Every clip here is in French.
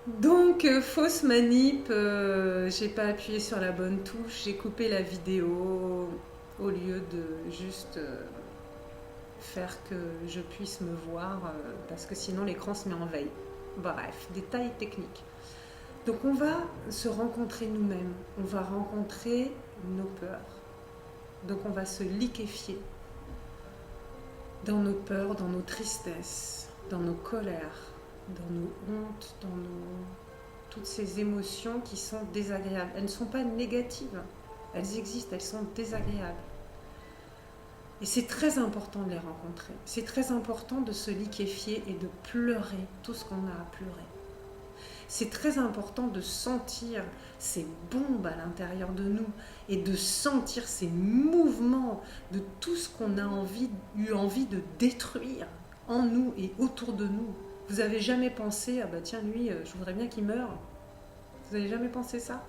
Donc, fausse manip, j'ai pas appuyé sur la bonne touche, j'ai coupé la vidéo au lieu de juste faire que je puisse me voir, parce que sinon l'écran se met en veille. Bref, détails techniques. Donc on va se rencontrer nous-mêmes, on va rencontrer nos peurs. Donc on va se liquéfier dans nos peurs, dans nos tristesses, dans nos colères, dans nos hontes, dans toutes ces émotions qui sont désagréables. Elles ne sont pas négatives, elles existent, elles sont désagréables. Et c'est très important de les rencontrer. C'est très important de se liquéfier et de pleurer tout ce qu'on a à pleurer. C'est très important de sentir ces bombes à l'intérieur de nous et de sentir ces mouvements de tout ce qu'on a eu envie de détruire en nous et autour de nous. Vous avez jamais pensé, ah bah tiens lui, je voudrais bien qu'il meure. Vous avez jamais pensé ça?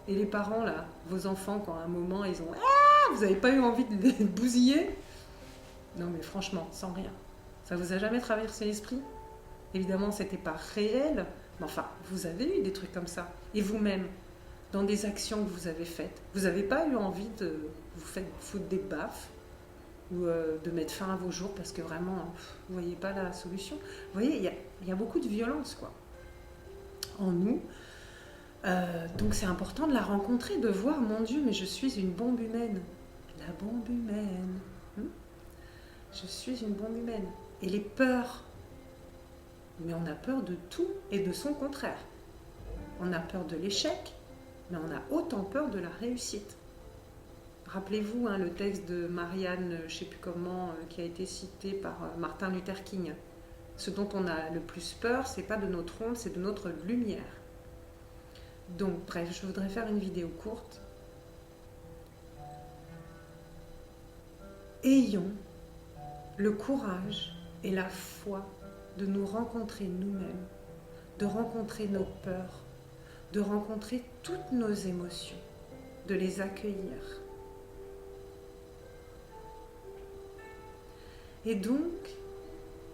Et les parents là, vos enfants, quand à un moment ils ont, ah, vous n'avez pas eu envie de les bousiller? Non mais franchement, sans rien. Ça vous a jamais traversé l'esprit? Évidemment, c'était pas réel, mais enfin, vous avez eu des trucs comme ça. Et vous-même, dans des actions que vous avez faites, vous n'avez pas eu envie de vous foutre des baffes ou de mettre fin à vos jours parce que vraiment, vous ne voyez pas la solution. Vous voyez, il y a beaucoup de violence quoi, en nous. Donc c'est important de la rencontrer, de voir, mon Dieu, mais je suis une bombe humaine. La bombe humaine. Je suis une bombe humaine. Et les peurs, mais on a peur de tout et de son contraire. On a peur de l'échec, mais on a autant peur de la réussite. Rappelez-vous le texte de Marianne, je ne sais plus comment, qui a été cité par Martin Luther King. Ce dont on a le plus peur, c'est pas de notre ombre, c'est de notre lumière. Donc, bref, je voudrais faire une vidéo courte. Ayons le courage et la foi de nous rencontrer nous-mêmes, de rencontrer nos peurs, de rencontrer toutes nos émotions, de les accueillir. Et donc,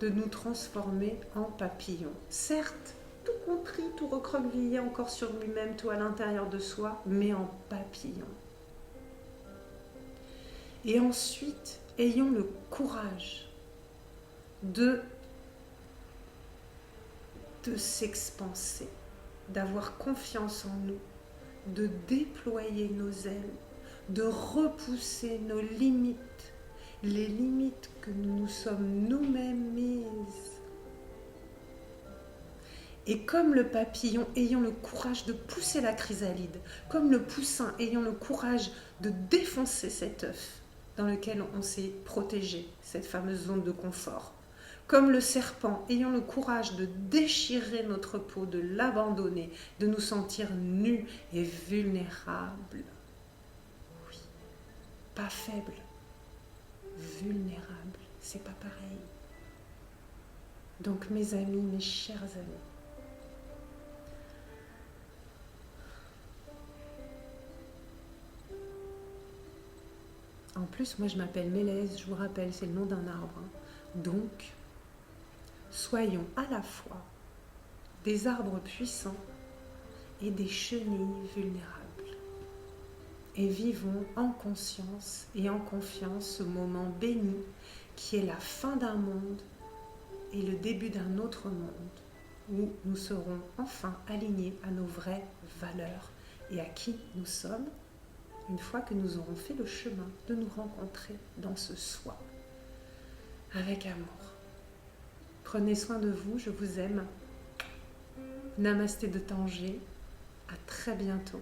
de nous transformer en papillons. Certes, tout compris, tout recroquevillé encore sur lui-même, tout à l'intérieur de soi, mais en papillon. Et ensuite, ayons le courage de s'expanser, d'avoir confiance en nous, de déployer nos ailes, de repousser nos limites, les limites que nous nous sommes nous-mêmes mises. Et comme le papillon, ayons le courage de pousser la chrysalide, comme le poussin, ayons le courage de défoncer cet œuf dans lequel on s'est protégé, cette fameuse zone de confort. Comme le serpent, ayons le courage de déchirer notre peau, de l'abandonner, de nous sentir nus et vulnérables. Oui, pas faibles, vulnérables, c'est pas pareil. Donc mes amis, mes chers amis, en plus, moi je m'appelle Mélèze, je vous rappelle, c'est le nom d'un arbre. Donc, soyons à la fois des arbres puissants et des chenilles vulnérables. Et vivons en conscience et en confiance ce moment béni qui est la fin d'un monde et le début d'un autre monde où nous serons enfin alignés à nos vraies valeurs et à qui nous sommes une fois que nous aurons fait le chemin de nous rencontrer dans ce soi, avec amour. Prenez soin de vous, je vous aime. Namasté de Tanger, à très bientôt.